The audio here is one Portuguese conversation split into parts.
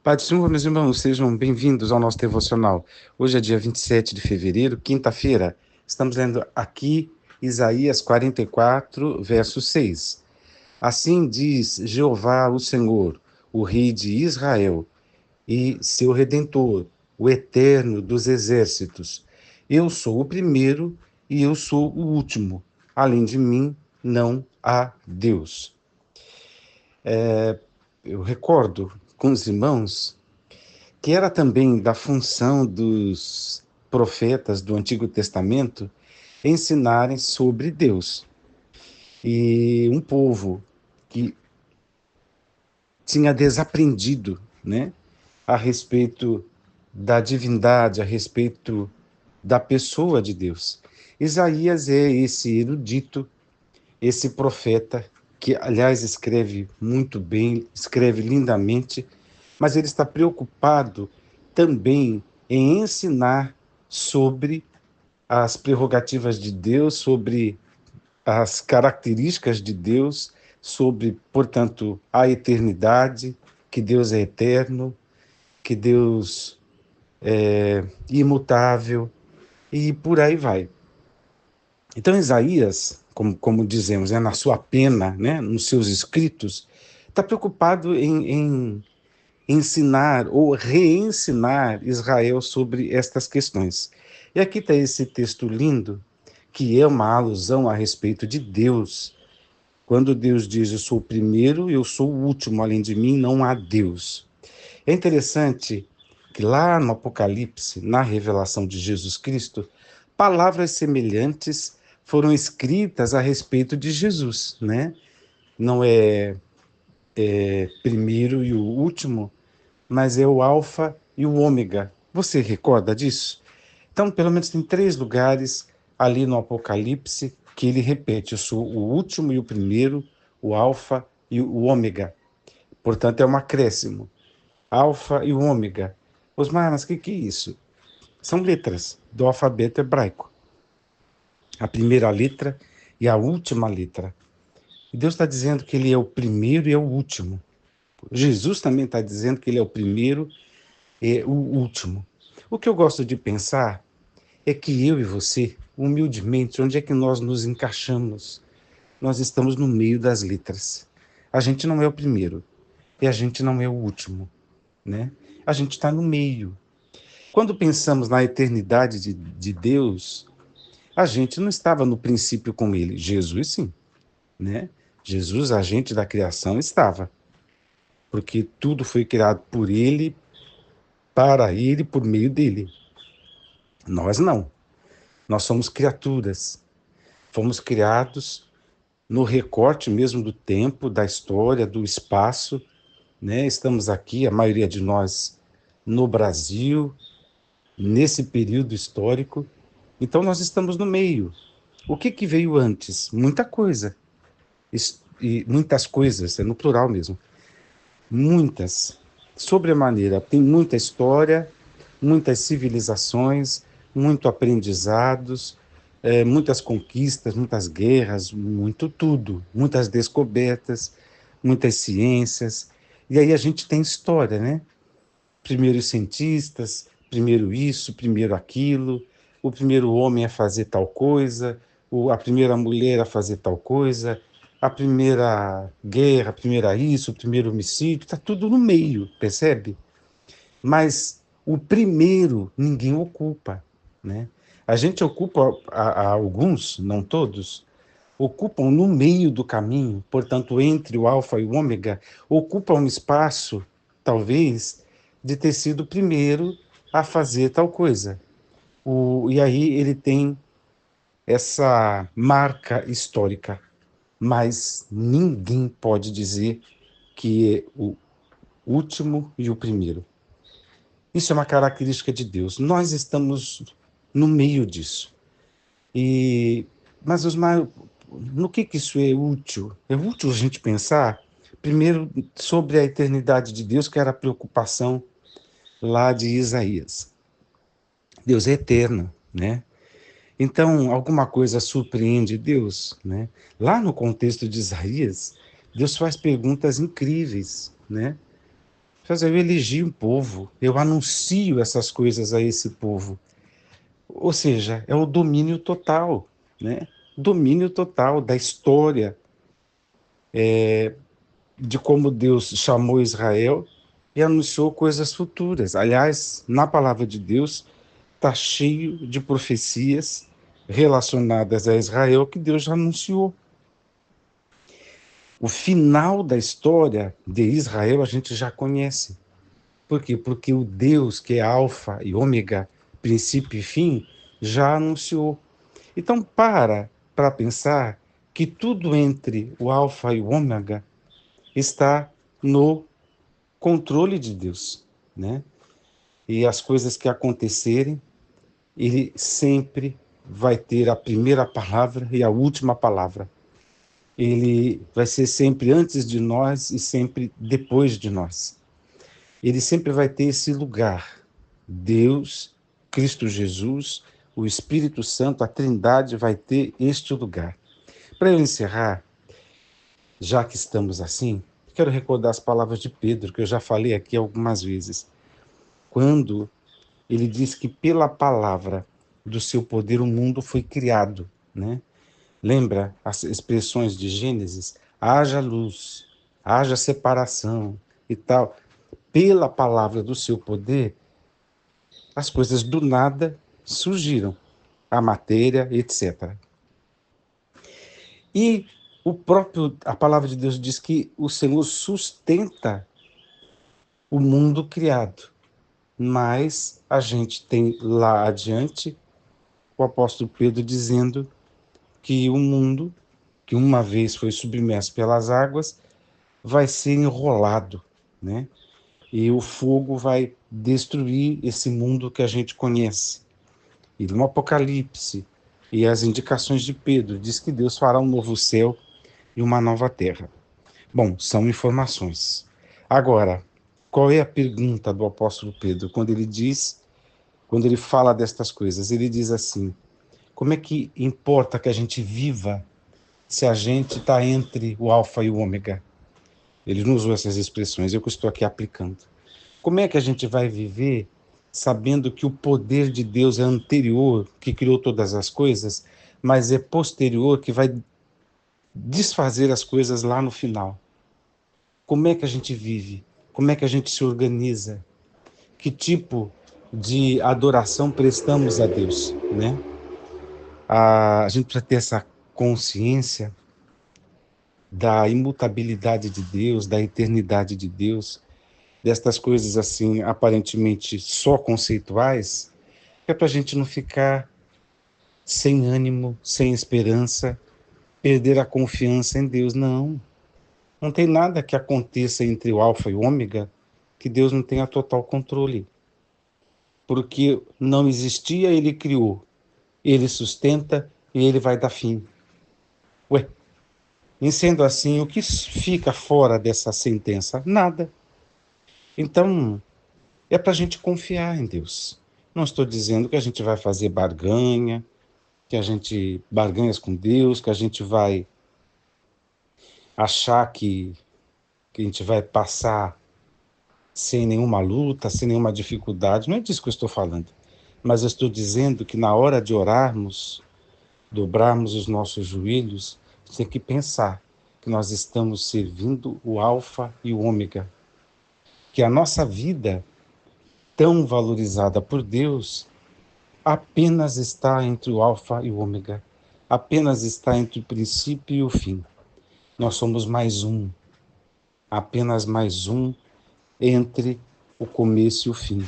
Pai do Senhor, meus irmãos, sejam bem-vindos ao nosso devocional. Hoje é dia 27 de fevereiro, quinta-feira. Estamos lendo aqui Isaías 44, verso 6. Assim diz Jeová, o Senhor, o Rei de Israel, e seu Redentor, o Eterno dos Exércitos. Eu sou o primeiro e eu sou o último. Além de mim, não há Deus. Eu recordo com os irmãos que era também da função dos profetas do Antigo Testamento ensinarem sobre Deus. E um povo que tinha desaprendido, né, a respeito da divindade, a respeito da pessoa de Deus. Isaías é esse erudito, esse profeta, que, aliás, escreve muito bem, escreve lindamente, mas ele está preocupado também em ensinar sobre as prerrogativas de Deus, sobre as características de Deus, sobre, portanto, a eternidade, que Deus é eterno, que Deus é imutável, e por aí vai. Então, Isaías, como dizemos, na sua pena, né, nos seus escritos, está preocupado em ensinar ou reensinar Israel sobre estas questões. E aqui está esse texto lindo, que é uma alusão a respeito de Deus. Quando Deus diz, eu sou o primeiro, eu sou o último, além de mim não há Deus. É interessante que lá no Apocalipse, na revelação de Jesus Cristo, palavras semelhantes foram escritas a respeito de Jesus, né? Não é primeiro e o último, mas é o alfa e o ômega. Você recorda disso? Então, pelo menos tem 3 lugares ali no Apocalipse que ele repete: eu sou o último e o primeiro, o alfa e o ômega. Portanto, é um acréscimo. Alfa e o ômega. Osmar, mas o que é isso? São letras do alfabeto hebraico. A primeira letra e a última letra. E Deus está dizendo que ele é o primeiro e é o último. Jesus também está dizendo que ele é o primeiro e o último. O que eu gosto de pensar é que eu e você, humildemente, onde é que nós nos encaixamos? Nós estamos no meio das letras. A gente não é o primeiro e a gente não é o último, né? A gente está no meio. Quando pensamos na eternidade de Deus, a gente não estava no princípio com ele. Jesus, sim, né? Jesus, agente da criação, estava, porque tudo foi criado por ele, para ele, por meio dele. Nós não. Nós somos criaturas. Fomos criados no recorte mesmo do tempo, da história, do espaço, né? Estamos aqui, a maioria de nós, no Brasil, nesse período histórico. Então nós estamos no meio. O que veio antes? Muita coisa. E muitas coisas, é no plural mesmo. Muitas. Sobremaneira. Tem muita história, muitas civilizações, muito aprendizados, muitas conquistas, muitas guerras, muito tudo, muitas descobertas, muitas ciências. E aí a gente tem história, né? Primeiro os cientistas, primeiro isso, primeiro aquilo, o primeiro homem a fazer tal coisa, a primeira mulher a fazer tal coisa, a primeira guerra, a primeira isso, o primeiro homicídio, está tudo no meio, percebe? Mas o primeiro ninguém ocupa, né? A gente ocupa, a alguns, não todos, ocupam no meio do caminho, portanto, entre o alfa e o ômega, ocupam um espaço, talvez, de ter sido o primeiro a fazer tal coisa. E aí ele tem essa marca histórica, mas ninguém pode dizer que é o último e o primeiro. Isso é uma característica de Deus. Nós estamos no meio disso. Mas, Osmar, no que isso é útil? É útil a gente pensar, primeiro, sobre a eternidade de Deus, que era a preocupação lá de Isaías. Deus é eterno, né? Então, alguma coisa surpreende Deus, né? Lá no contexto de Isaías, Deus faz perguntas incríveis, né? Eu elegi um povo, eu anuncio essas coisas a esse povo. Ou seja, é o domínio total, né? Domínio total da história, de como Deus chamou Israel e anunciou coisas futuras. Aliás, na palavra de Deus está cheio de profecias relacionadas a Israel que Deus já anunciou. O final da história de Israel a gente já conhece. Por quê? Porque o Deus que é Alfa e Ômega, princípio e fim, já anunciou. Então, para pensar que tudo entre o Alfa e o Ômega está no controle de Deus, né? E as coisas que acontecerem, ele sempre vai ter a primeira palavra e a última palavra. Ele vai ser sempre antes de nós e sempre depois de nós. Ele sempre vai ter esse lugar. Deus, Cristo Jesus, o Espírito Santo, a Trindade vai ter este lugar. Para eu encerrar, já que estamos assim, quero recordar as palavras de Pedro, que eu já falei aqui algumas vezes. Quando ele diz que pela palavra do seu poder o mundo foi criado, né? Lembra as expressões de Gênesis? Haja luz, haja separação e tal. Pela palavra do seu poder, as coisas do nada surgiram, a matéria, etc. E a palavra de Deus diz que o Senhor sustenta o mundo criado. Mas a gente tem lá adiante o apóstolo Pedro dizendo que o mundo, que uma vez foi submerso pelas águas, vai ser enrolado, né? E o fogo vai destruir esse mundo que a gente conhece. E no Apocalipse e as indicações de Pedro diz que Deus fará um novo céu e uma nova terra. Bom, são informações. Agora, qual é a pergunta do apóstolo Pedro quando ele fala destas coisas? Ele diz assim: como é que importa que a gente viva se a gente está entre o alfa e o ômega? Ele não usou essas expressões, eu que estou aqui aplicando. Como é que a gente vai viver sabendo que o poder de Deus é anterior, que criou todas as coisas, mas é posterior, que vai desfazer as coisas lá no final? Como é que a gente vive? Como é que a gente se organiza? Que tipo de adoração prestamos a Deus, né? A gente precisa ter essa consciência da imutabilidade de Deus, da eternidade de Deus, destas coisas assim, aparentemente só conceituais, é para a gente não ficar sem ânimo, sem esperança, perder a confiança em Deus. Não, não tem nada que aconteça entre o alfa e o ômega que Deus não tenha total controle. Porque não existia, ele criou, ele sustenta e ele vai dar fim. Ué, em sendo assim, o que fica fora dessa sentença? Nada. Então, é para a gente confiar em Deus. Não estou dizendo que a gente vai fazer barganha, que a gente barganhas com Deus, que a gente vai achar que a gente vai passar sem nenhuma luta, sem nenhuma dificuldade. Não é disso que eu estou falando. Mas eu estou dizendo que na hora de orarmos, dobrarmos os nossos joelhos, tem que pensar que nós estamos servindo o alfa e o ômega, que a nossa vida, tão valorizada por Deus, apenas está entre o alfa e o ômega, apenas está entre o princípio e o fim. Nós somos mais um, apenas mais um entre o começo e o fim.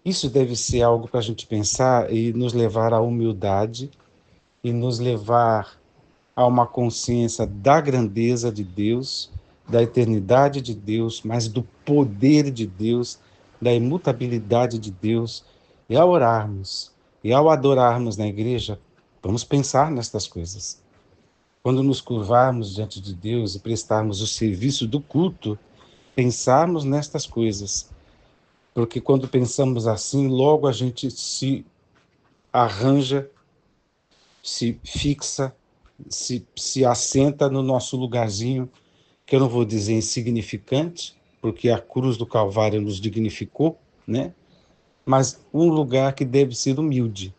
Isso deve ser algo para a gente pensar e nos levar à humildade e nos levar a uma consciência da grandeza de Deus, da eternidade de Deus, mas do poder de Deus, da imutabilidade de Deus. E ao orarmos e ao adorarmos na igreja, vamos pensar nestas coisas. Quando nos curvarmos diante de Deus e prestarmos o serviço do culto, pensarmos nestas coisas. Porque quando pensamos assim, logo a gente se arranja, se fixa, se assenta no nosso lugarzinho, que eu não vou dizer insignificante, porque a cruz do Calvário nos dignificou, né? Mas um lugar que deve ser humilde,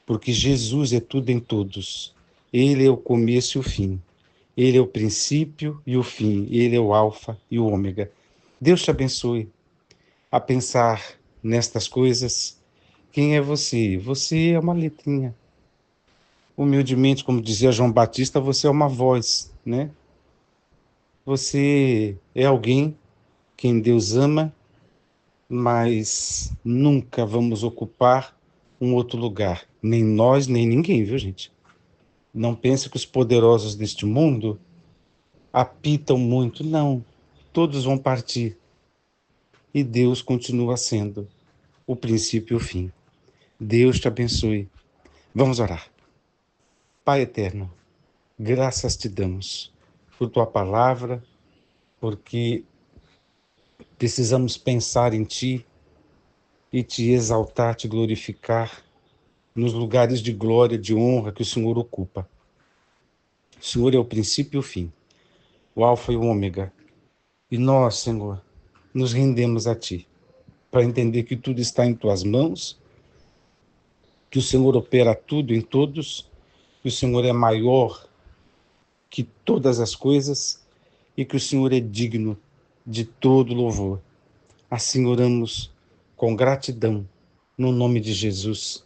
porque Jesus é tudo em todos. Ele é o começo e o fim. Ele é o princípio e o fim. Ele é o alfa e o ômega. Deus te abençoe a pensar nestas coisas. Quem é você? Você é uma letrinha. Humildemente, como dizia João Batista, você é uma voz, né? Você é alguém quem Deus ama, mas nunca vamos ocupar um outro lugar. Nem nós, nem ninguém, viu, gente? Não pense que os poderosos deste mundo apitam muito. Não. Todos vão partir. E Deus continua sendo o princípio e o fim. Deus te abençoe. Vamos orar. Pai eterno, graças te damos por tua palavra, porque precisamos pensar em ti e te exaltar, te glorificar nos lugares de glória, de honra que o Senhor ocupa. O Senhor é o princípio e o fim, o alfa e o ômega. E nós, Senhor, nos rendemos a ti para entender que tudo está em tuas mãos, que o Senhor opera tudo em todos, que o Senhor é maior que todas as coisas e que o Senhor é digno de todo louvor. Assim oramos com gratidão, no nome de Jesus.